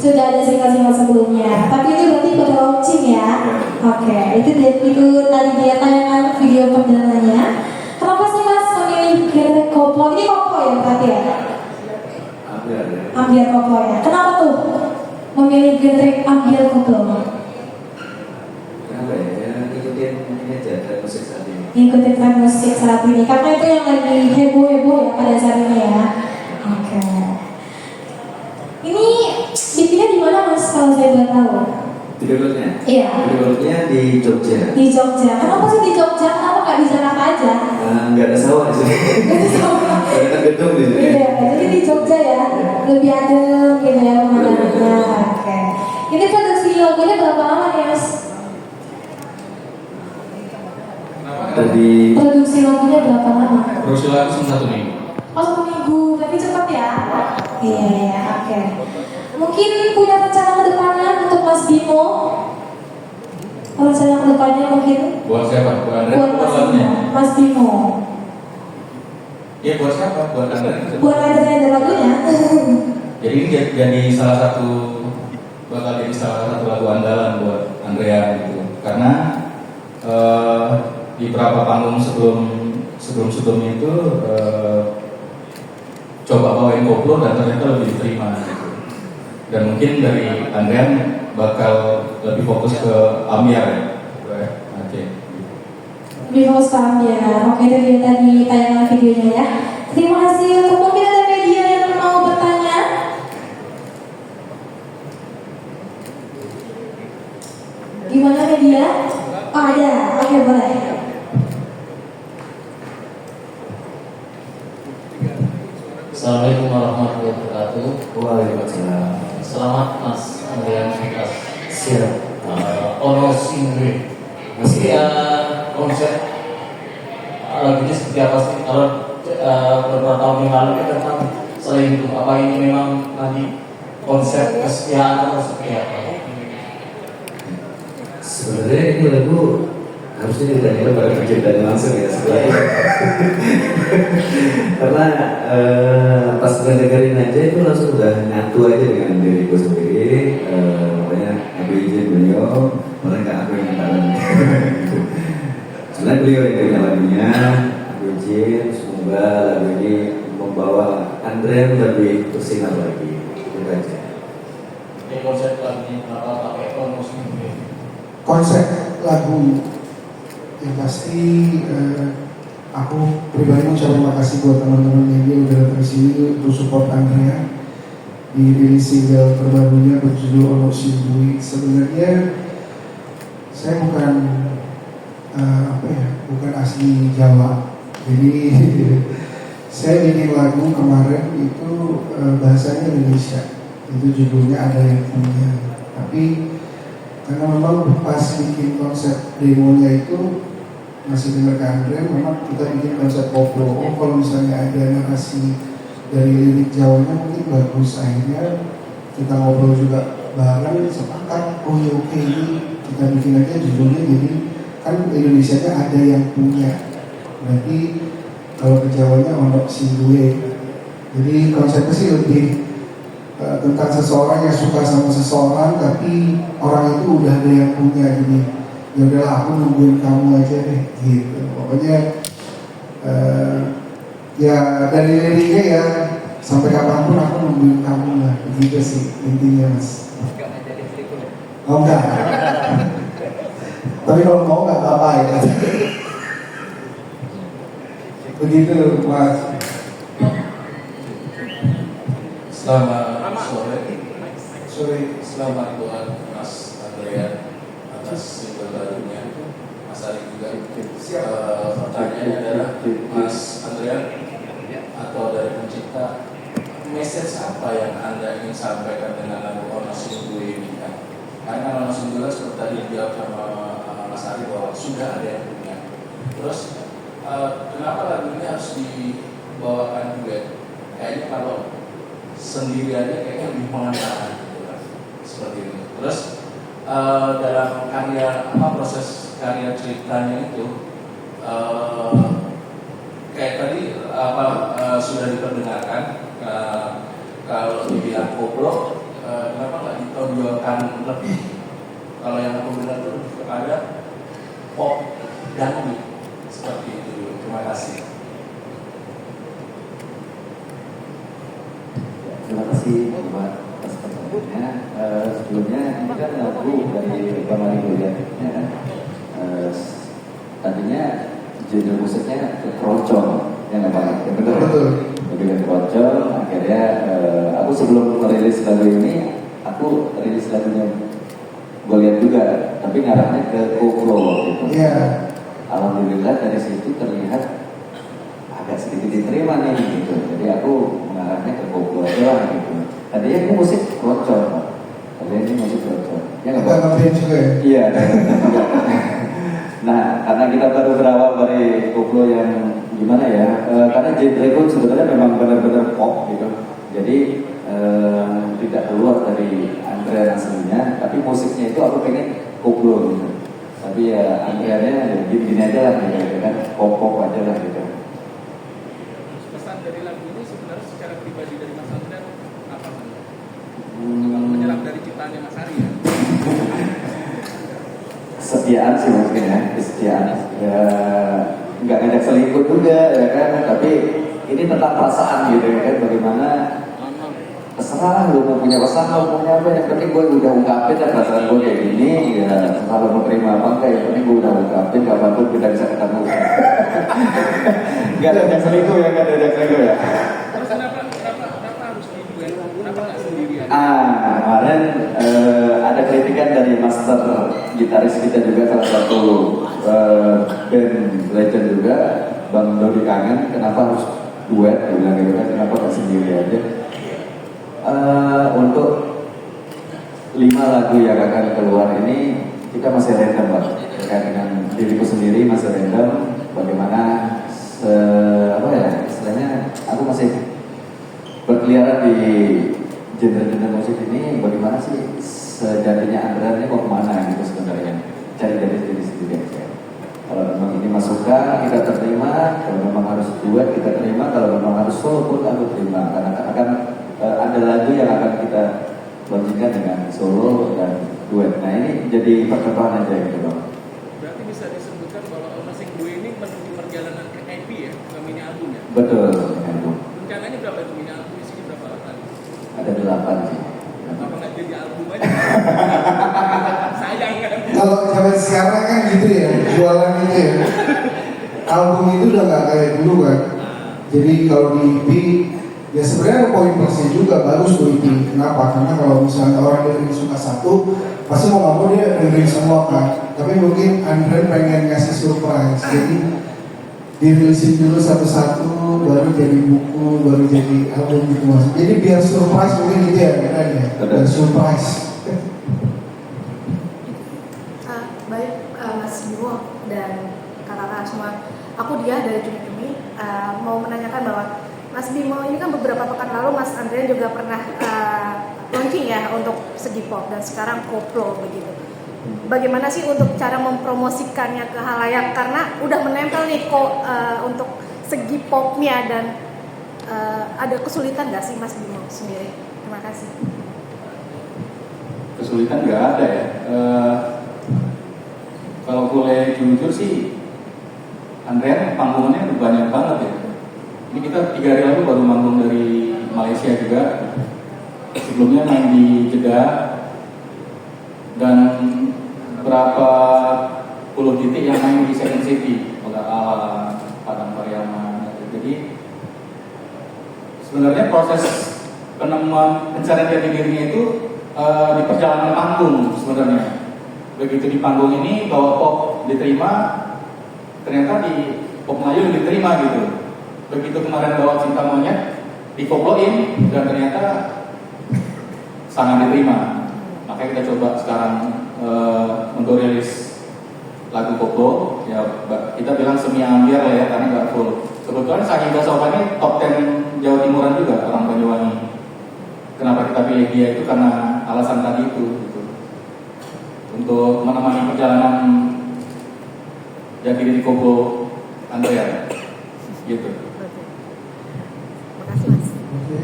Sudah ada single-single sebelumnya, tapi itu berarti baru launching ya. Oke, itu tadi dia tayangan video perjalanannya. Kenapa sih Mas memilih genre koplo? Ini koplo ya berarti ya? Ambiar koplo ya. Kenapa tuh memilih genre ambiar koplo? Kenapa ya? Ikutin ini aja tren musik saat ini. Ikutin tren musik saat ini, karena itu yang lagi heboh-heboh ya pada saat ini ya. Oke. Ini bikinnya di mana Mas kalau saya boleh tahu? Video klipnya? Iya. Video klipnya di Jogja. Di Jogja. Kenapa sih di Jogja? Kenapa nggak di Jakarta aja? Nggak ada sawah di sini. Nggak ada sawah. Nggak ada gedung di sini. Iya, jadi di Jogja ya, lebih adem gitu ya pemandangannya. Oke. Ini produksi logonya berapa lama nih Mas? Tadi Produksi logonya berapa lama? Produksi langsung 1 minggu. Oh 1 minggu, tapi cepat ya? Iya, oke. Mungkin punya rencana ke depannya untuk Mas Bimo? Rencana ke depannya mungkin? Buat siapa? Buat Anda? Buat Mas Bimo. Mas Bimo. Iya, buat siapa? Buat Anda. Buat ada lagunya? Jadi ini jadi salah satu bakal jadi salah satu lagu andalan buat Andrea gitu. Karena di beberapa panggung sebelumnya itu coba bawain koplo dan ternyata lebih diterima gitu. Dan mungkin dari Andrea bakal lebih fokus ke ambiar ya. Oke. Lebih fokus ke ambiar. Oke, itu dia tadi tayangan videonya ya. Terima kasih. Untuk mungkin ada media yang mau bertanya. Gimana media? Oh ada. Oke, boleh. Assalamualaikum warahmatullahi wabarakatuh. Waalaikumsalam. Selamat Mas Andrean Fikas. Siap. Ono singre. Meski konsep lagunya seperti apa sih? Kalau beberapa tahun yang lalu kita tentang selain itu apa ini memang tadi konsep kesetiaan atau seperti apa? Sebenarnya ini lagu harusnya ditanya pada penciptanya langsung ya sebenarnya. Karena pas gue dengerin aja itu langsung udah nyatu aja dengan diriku sendiri. Makanya aku izin beliau, mereka aku yang minta. Sebenarnya beliau yang punya lagunya, aku izin semoga lagu ini membawa Andre lebih bersinar lagi. Itu aja. Jadi konsep lagunya apa pakai ono singre? Konsep lagu yang pasti aku pribadi mengucapkan terima kasih buat teman-teman media udah datang ke sini untuk support Andrea di rilis single terbarunya berjudul Ono Singui. Sebenarnya saya bukan asli Jawa, jadi saya bikin lagu kemarin itu bahasanya Indonesia, itu judulnya Ada Yang Punya. Tapi karena memang pas bikin konsep demonya itu masih dengar ke Andre, memang kita bikin konsep koplo. Oh, kalau misalnya ada narasi dari lirik Jawanya mungkin bagus. Akhirnya kita ngobrol juga bareng, sepakat. Oh ya oke, ini kita bikin aja judulnya. Jadi kan Indonesianya Ada Yang Punya. Berarti kalau ke Jawanya ono singgue. Jadi konsepnya sih lebih tentang seseorang yang suka sama seseorang, tapi orang itu udah ada yang punya. Jadi ya udahlah aku nungguin kamu aja deh gitu. Pokoknya ya dari liriknya ya sampai kapanpun aku nungguin kamu lah, begitu sih intinya Mas. Oh enggak. Tapi kalau mau nggak apa-apa ya. Begitu Mas. Selamat sore. Selamat buat Mas Andrea atas single barunya. Mas Ari juga. Pertanyaannya adalah Mas Andrea atau dari pencipta, message apa yang Anda ingin sampaikan dengan lagu Ono Singui ini kan? Karena Ono Singui seperti tadi dijawab sama Mas Ari bahwa sudah ada yang punya. Terus kenapa lagu ini harus dibawakan duet? Kayaknya kalau sendiri aja kayaknya lebih mengena gitu kan, seperti itu. Terus dalam proses karya ceritanya itu kayak tadi sudah diperdengarkan kalau dibilang koplo, kenapa nggak menonjolkan lebih. Kalau yang aku dengar tuh ada pop dan seperti itu. Terima kasih. Terima kasih buat atas pertanyaannya. Sebelumnya ini kan lagu dari Bang Ali ya. Tadinya genre musiknya keroncong, ya nggak Bang? Ya betul. Betul. Lebih ke keroncong. Akhirnya aku sebelum merilis lagu ini, aku rilis lagunya gue lihat juga, tapi ngarahnya ke koplo gitu. Iya. Alhamdulillah dari situ terlihat agak sedikit diterima nih gitu. Jadi aku mengarahnya ke koplo aja lah gitu. Tadinya ini musik keroncong, tadinya ini musik keroncong. Ya nggak Bang? Kita ngertiin juga ya. Iya, juga. Nah, karena kita baru berawal dari koplo yang gimana ya? Karena genre itu sebenarnya memang benar-benar pop gitu. Jadi tidak keluar dari Andrea aslinya, tapi musiknya itu aku pengen koplo gitu. Tapi ya Andrea-nya ya gini-gini aja lah gitu kan, pop-pop aja lah gitu. Pesan dari lagu ini sebenarnya secara pribadi dari Mas Andrea apa? Kalau menyerap dari ciptaannya Mas Ari ya. Kesetiaan sih mungkin ya, kesetiaan ya, nggak ngajak selingkuh juga ya kan, tapi ini tentang perasaan gitu ya kan, bagaimana terserah lu mau punya pasangan, lu mau punya apa, yang penting gue udah ungkapin dan perasaan gue kayak gini ya, kalau mau terima apa enggak, yang penting gue udah ungkapin, kapanpun kita bisa ketemu. Nggak ada ngajak selingkuh ya, nggak ada ngajak selingkuh ya. Terus kenapa harus diduet? Kenapa nggak sendirian? Kemarin ada kritikan dari master gitaris kita juga, salah satu band legend juga, Bang Dodi Kangen, kenapa harus duet, dia bilang gitu kan, kenapa nggak sendiri aja. Untuk 5 lagu yang akan keluar ini kita masih random Bang, terkait dengan diriku sendiri masih random, bagaimana apa ya istilahnya, aku masih berkeliaran di genre-genre musik ini, bagaimana sih sejatinya Andrea ini mau kemana gitu sebenarnya, cari dari diri sendiri aja. Kalau memang ini masukan kita terima, kalau memang harus duet kita terima, kalau memang harus solo pun aku terima, karena akan ada lagu yang akan kita launchingkan dengan solo dan duet. Nah ini jadi perkembangan aja gitu Bang. Berarti bisa disebutkan bahwa Masing Gue ini menuju perjalanan ke EP ya, ke mini album ya? Betul, Bu. Rencananya berapa itu mini album, isinya berapa lagu? Ada 8 sih. Apa nggak jadi album aja? Sayang kan? Kalau zaman sekarang kan gitu ya, jualan itu ya. Album itu udah nggak kayak dulu kan. Jadi kalau di EP, ya sebenarnya poin plusnya juga bagus tuh EP. Kenapa? Karena kalau misalnya orang dengerin suka satu, pasti mau nggak mau dia dengerin semua kan. Tapi mungkin Andre pengen ngasih surprise, jadi dirilisin dulu satu-satu, baru jadi buku, baru jadi album gitu mas. Jadi biar surprise mungkin gitu ya, keren ya. Dan surprise. Baik Mas Bimo dan kakak-kakak semua, aku Dia dari Cumi-Cumi mau menanyakan bahwa Mas Bimo ini kan beberapa pekan lalu Mas Andrea juga pernah launching ya untuk segi pop dan sekarang koplo begitu. Bagaimana sih untuk cara mempromosikannya ke halayak, karena udah menempel nih kok untuk segi popnya, dan ada kesulitan nggak sih Mas Bimo sendiri? Terima kasih. Kesulitan nggak ada ya. Kalau boleh jujur sih, Andrea panggungannya banyak banget ya. Ini kita 3 hari lalu baru manggung dari Malaysia juga. Sebelumnya main di Jeddah dan berapa puluh titik yang main di Second City, Ala Padang Pariaman. Jadi sebenarnya proses pencarian jati dirinya itu di perjalanan panggung sebenarnya. Begitu di panggung ini bahwa pop diterima, ternyata di pop Melayu diterima gitu. Begitu kemarin bawa Cinta Monyet dikoploin dan ternyata sangat diterima. Makanya kita coba sekarang untuk rilis lagu koplo, ya kita bilang semi ambiar lah ya, karena nggak full. Kebetulan Saking Basoka ini top 10 Jawa Timuran juga, orang Banyuwangi. Kenapa kita pilih dia itu karena alasan tadi itu gitu. Untuk menemani perjalanan jati diri koplo Andrea gitu. Terima kasih Mas. Oke,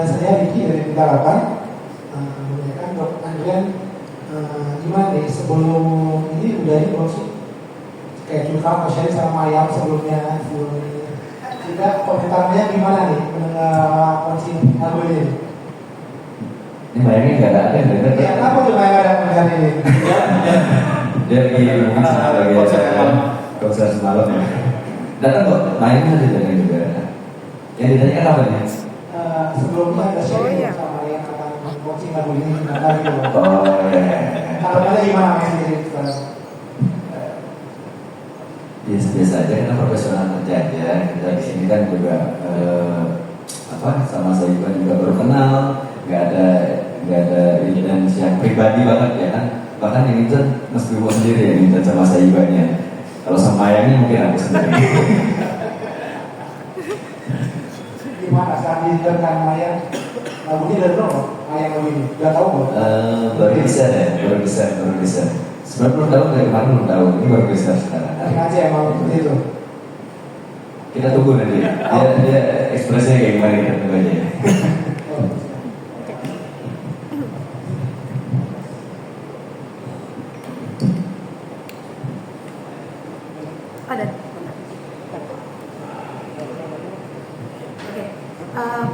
saya Vicky dari Bintarapan. Menanyakan Dok Andrian nih, sebelum ini udah ini belum sih? Kayak Julka, Mas Syari sama Ayam sebelumnya, sebelum ini. Kita komentarnya gimana nih mengenai kunci lagu ini? Ini bayangin nggak ada yang denger. Ya, kenapa tuh nggak ada komentar ini? Dia lagi konser semalam ya. Datang kok, mainnya ada juga. Yang ditanyakan apa nih? Sebelumnya ada sharing sama yang akan kunci lagu ini gimana gitu. Oh ya. Kalau ada gimana Mas sendiri sekarang? Biasa aja, kita profesional kerja aja. Kita di sini kan juga sama saya juga baru kenal, nggak ada intens yang pribadi banget ya kan. Bahkan yang itu Mas Bimo sendiri yang intens sama saya ibanya. Kalau sama Ayangnya mungkin aku sendiri. Gimana saat diinterkan Ayang? Lagu ini dari berapa? Ayang lagu ini? Gak tahu belum? Baru bisa. Sebenarnya belum tahu dari kemarin belum tahu. Ini baru bisa sekarang. Aja emang seperti itu. Kita tunggu nanti. Dia ekspresinya kayak gimana kita tunggu aja. Ada. Oke,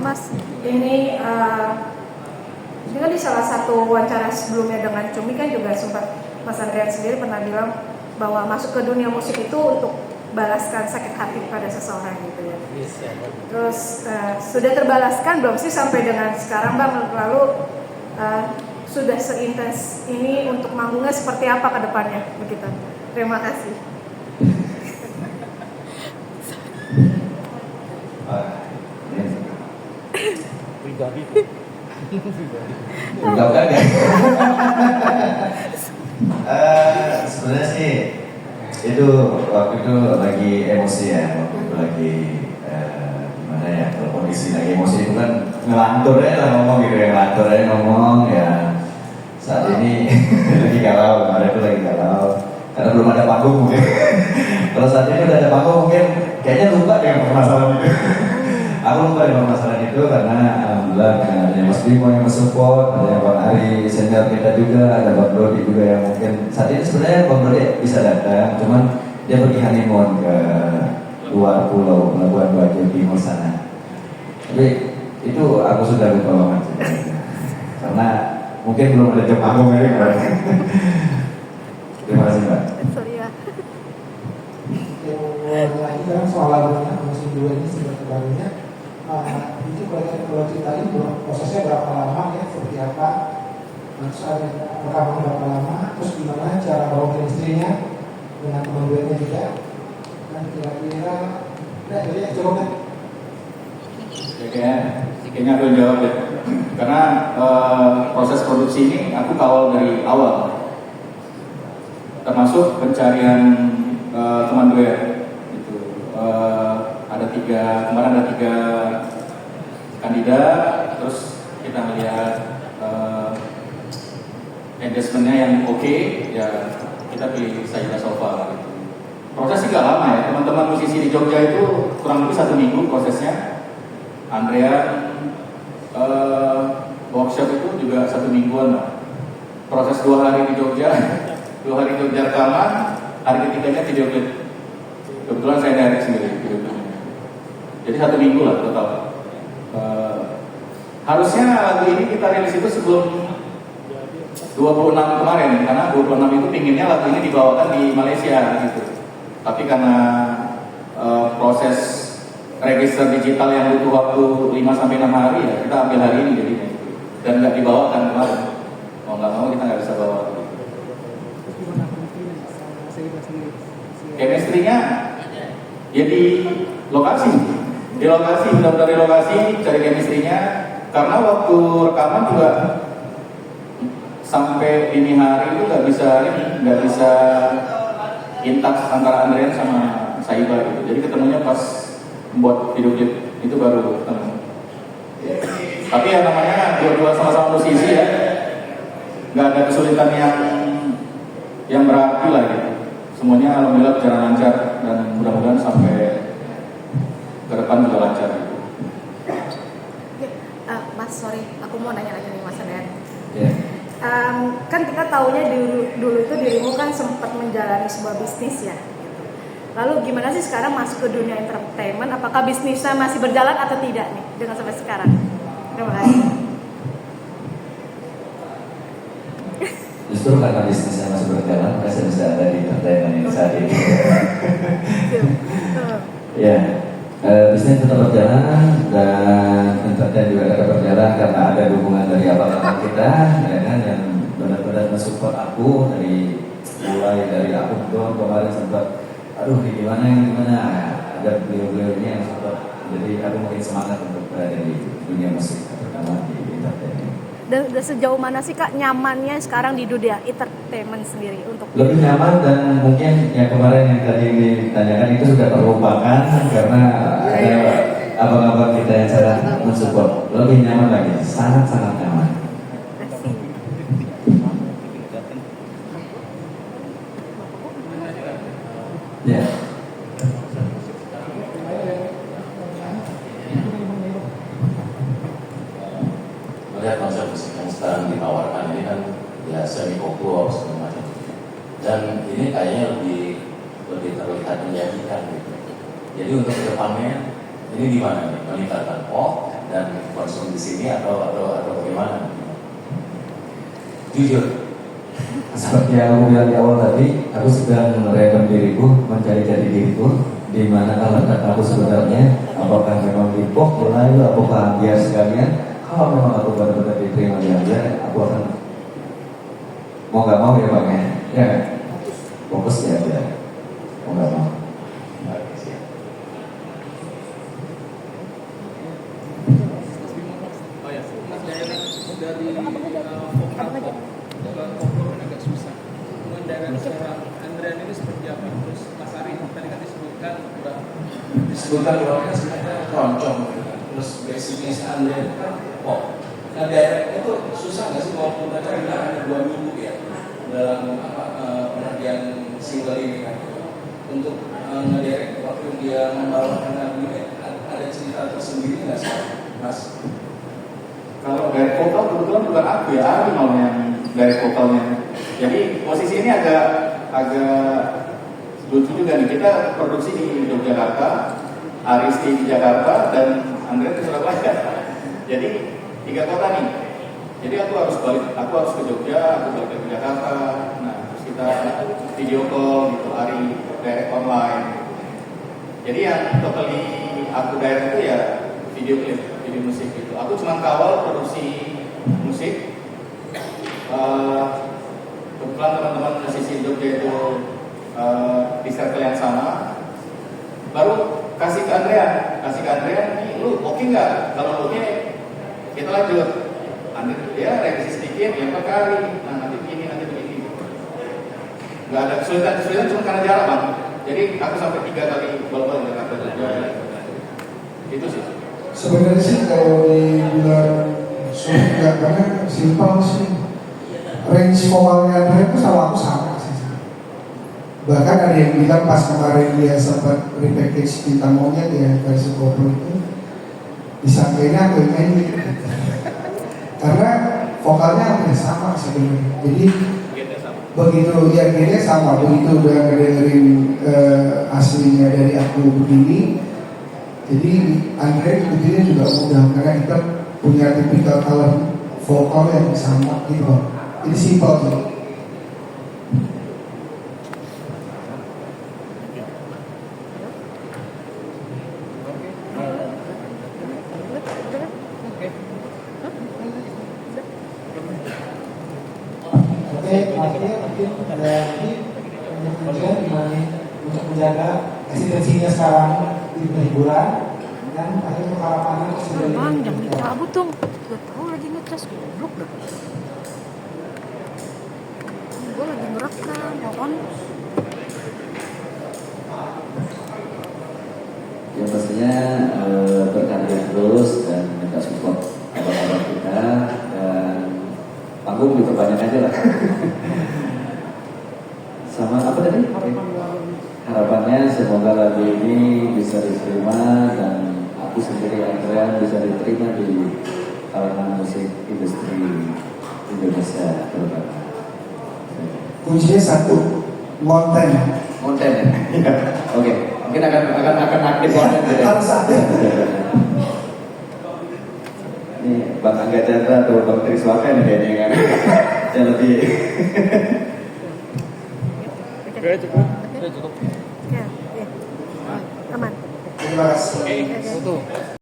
Mas, ini kan di salah satu wawancara sebelumnya dengan Cumi kan juga sempat Mas Andrean sendiri pernah bilang bahwa masuk ke dunia musik itu untuk balaskan sakit hati pada seseorang gitu ya. Terus sudah terbalaskan belum sih sampai dengan sekarang Bang? Lalu sudah seintens ini untuk manggungnya seperti apa ke depannya begitu? Terima kasih. Ungkapkan ya. Sebenarnya sih itu waktu itu lagi emosi ya, waktu itu lagi gimana ya, kalau kondisi lagi emosi itu kan ngelantur ya lah ngomong gitu ya, ngelantur aja ngomong ya. Saat ini lagi galau, kemarin itu lagi galau karena belum ada panggung mungkin. Kalau saat ini udah ada panggung mungkin kayaknya lupa dengan permasalahan itu. Aku lupa dengan permasalahan itu karena alhamdulillah ada Mas Bimo yang mensupport, ada Bang Ari senior kita juga, ada Bang Dodi juga yang mungkin saat ini sebenarnya Bang Dodi bisa datang, cuman dia pergi honeymoon ke luar pulau Labuan Bajo Timur sana. Tapi itu aku sudah lupa banget karena mungkin belum ada jam panggung ini. Terima kasih Mbak. Sorry ya. Yang lagi kan soal lagunya musim 2 ini sudah terbarunya. Itu kalau ceritain prosesnya berapa lama ya, seperti apa, terus ada rekaman berapa lama, terus gimana cara bawa chemistry-nya dengan teman-temannya juga, dan kira-kira jadi coba kan? Kayaknya aku yang jawab ya, karena proses produksi ini aku kawal dari awal, termasuk pencarian teman duet. Kemarin ada 3 kandidat, terus kita melihat engagementnya yang oke, ya kita pilih Sayyidah Sofa gitu. Proses sih gak lama ya, teman-teman musisi di Jogja itu kurang lebih 1 minggu prosesnya. Andrea workshop itu juga 1 mingguan lah. Proses 2 hari di Jogja, 2 hari di Jogja rekaman, hari ketiganya video klip. Kebetulan saya direct sendiri video klip. Jadi 1 minggu lah total. Harusnya lagu ini kita rilis itu sebelum 26 kemarin, karena 26 itu pinginnya lagu ini dibawakan di Malaysia gitu. Tapi karena proses register digital yang butuh waktu 5-6 hari ya kita ambil hari ini jadinya gitu. Dan nggak dibawakan kemarin. Mau nggak mau kita nggak bisa bawa. Chemistry-nya ya di lokasi. Di lokasi, benar-benar di lokasi cari chemistry-nya. Karena waktu rekaman juga sampai dini hari itu nggak bisa intaks antara Andrean sama Saiba gitu. Jadi ketemunya pas membuat video klip itu baru ketemu. Tapi ya namanya dua-dua sama-sama musisi ya, nggak ada kesulitan yang berarti lah gitu. Semuanya alhamdulillah berjalan lancar dan mudah-mudahan sampai ke depan juga lancar gitu. Mas, sorry, aku mau nanya lagi nih Mas Andrean. Yeah. kan kita taunya dulu itu dirimu kan sempat menjalani sebuah bisnis ya. Lalu gimana sih sekarang masuk ke dunia entertainment? Apakah bisnisnya masih berjalan atau tidak nih dengan sampai sekarang? Terima kasih. Justru karena bisnisnya masih berjalan, saya bisa ada di entertainment ini saat ini. Ya, bisnis tetap berjalan dan entertain juga tetap berjalan karena ada dukungan dari abang-abang kita, ya kan, yang benar-benar mensupport aku mulai dari aku doang kemarin sempat, aduh gimana, ada beliau-beliau ini yang sempat, jadi aku makin semangat untuk berada di dunia musik, terutama di entertainment. Dan sejauh mana sih Kak nyamannya sekarang di dunia entertainment sendiri untuk lebih nyaman dan mungkin yang kemarin yang tadi ditanyakan itu sudah terlupakan karena ada abang-abang kita yang sangat mensupport. Lebih nyaman lagi, sangat-sangat nyaman. Ya. Melihat konsep musik yang sekarang ditawarkan ini kan ya semi populer segala macam, dan ini kayaknya lebih terlihat menjanjikan gitu. Jadi untuk kedepannya ini gimana nih, meningkatkan pop dan konsum di sini atau bagaimana? Jujur, Seperti yang aku bilang di awal tadi, aku sedang merekam diriku, mencari jati diriku, di mana letak aku sebenarnya, apakah memang di pop, mulai apakah biar sekalian. Kalau memang aku benar-benar diterima di Ambiar, aku akan mau nggak mau ya bang ya, fokus ya Ambiar, mau nggak mau. Dari folklore kan agak susah. Mengendarat seorang Andrean ini seperti apa? Terus Mas Ari tadi kan disebutkan bahwa sebenarnya keroncong gitu kan. Terus basicnya Andrean itu kan pop. Nah daerah itu susah nggak sih walaupun mereka bilang hanya 2 minggu ya dalam pengertian single ini kan gitu. Untuk ngedirect waktu dia membawakan lagu ini ada cerita tersendiri nggak sih Mas? Kalau dari vokal kebetulan bukan aku ya, Ari malah yang dari vokalnya. Jadi posisi ini agak lucu juga nih. Kita produksi di Yogyakarta, Aristi di Jakarta, dan Andre di Surabaya. Jadi 3 kota nih. Jadi aku harus ke Jogja, aku balik ke Jakarta. Nah, terus kita video call gitu, Ari direct online. Jadi yang totally aku direct itu ya video klip, video musik gitu. Aku cuma kawal produksi musik. Kebetulan teman-teman musisi Jogja itu di circle yang sama. Baru kasih ke Andrea, nih lu oke nggak? Kalau oke, kita lanjut. Dia revisi sedikit, yang kali. Nah nanti begini. Nggak ada kesulitan cuma karena jarak bang. Jadi aku sampai 3 kali bolak-balik Jakarta Jogja. Itu sih. Sebenarnya sih kalau dibilang sulit nggak, karena simpel sih. Range vokalnya Andre itu sama aku sama sih. Bahkan ada yang bilang pas kemarin dia sempat repackage Cinta Monyet ya versi koplo itu, disangkanya aku yang nyanyi. Karena vokalnya hampir sama sebenarnya. Jadi begitu ya gennya sama, begitu udah ngedengerin aslinya dari aku begini, jadi Andre begini juga mudah karena kita punya tipikal color vokal yang sama gitu. Jadi simpel sih. Oke, akhirnya mungkin dari penjelasan gimana untuk menjaga eksistensinya sekarang di hiburan dan akhirnya untuk harapannya Bang, jangan dicabut dong. Gak tau lagi ngecas, goblok dah. Gue lagi ngerekam, mohon. Ya pastinya berkarya terus dan minta support abang-abang kita, dan panggung diperbanyak aja lah. Sama apa tadi? Harapannya semoga lagu ini bisa diterima dan aku sendiri Andrea bisa diterima di kalangan musik industri Indonesia terutama. Kuncinya satu, konten. Konten ya? Iya. Oke, mungkin akan aktif konten ya. Harus aktif. Ini Bang Angga Chandra atau Bang Triswaka nih kayaknya kan. Yang lebih. Oke, cukup. Oke, cukup. Ya, ya. Aman. Terima kasih. Oke, foto.